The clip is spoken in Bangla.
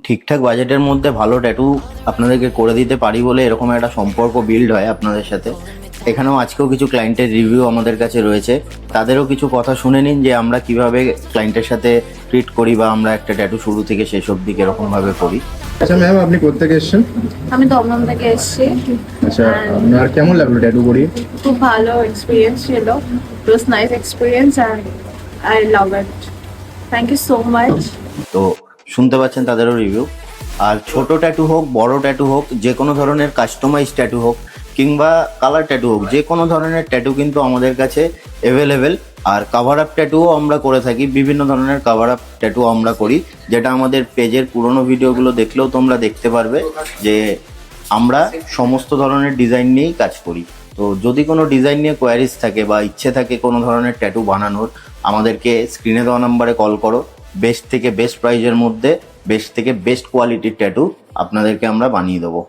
ঠিকঠাক বাজেটের মধ্যে ভালো ট্যাটু আপনাদেরকে করে দিতে পারি বলে এরকম একটা সম্পর্ক বিল্ড হয় আপনাদের সাথে। এখানেও আজকেও কিছু ক্লায়েন্টের রিভিউ আমাদের কাছে রয়েছে, তাদেরও কিছু কথা শুনে নিন যে আমরা কিভাবে ক্লায়েন্টের সাথে ট্রিট করি বা আমরা একটা ট্যাটু শুরু থেকে শেষ অবধি এরকমভাবে করি। আচ্ছা ম্যাম, আপনি কোথেকে এসেছেন? আমি দমদম থেকে এসেছি। আচ্ছা, আপনার কেমন লাগলো ট্যাটু করি? খুব ভালো এক্সপিরিয়েন্স ছিল। It was nice experience and I love it. Thank you so much. তো শুনতে পাচ্ছেন তাদেরও রিভিউ। আর ছোট ট্যাটু হোক, বড় ট্যাটু হোক, যে কোনো ধরনের কাস্টমাইজ ট্যাটু হোক কিংবা কালার ট্যাটু হোক, যে কোনো ধরনের ট্যাটু কিন্তু আমাদের কাছে অ্যাভেলেবেল। আর কাভার আপ ট্যাটুও আমরা করে থাকি, বিভিন্ন ধরনের কাভার আপ ট্যাটু আমরা করি, যেটা আমাদের পেজের পুরোনো ভিডিওগুলো দেখলেও তোমরা দেখতে পারবে যে আমরা সমস্ত ধরনের ডিজাইন নিয়েই কাজ করি। তো যদি কোনো ডিজাইন নিয়ে কোয়ারিজ থাকে বা ইচ্ছে থাকে কোনো ধরনের ট্যাটু বানানোর, আমাদেরকে স্ক্রিনে দেওয়া নাম্বারে কল করো। বেস্ট থেকে বেস্ট প্রাইজের মধ্যে বেস্ট থেকে বেস্ট কোয়ালিটির ট্যাটু আপনাদেরকে আমরা বানিয়ে দেবো।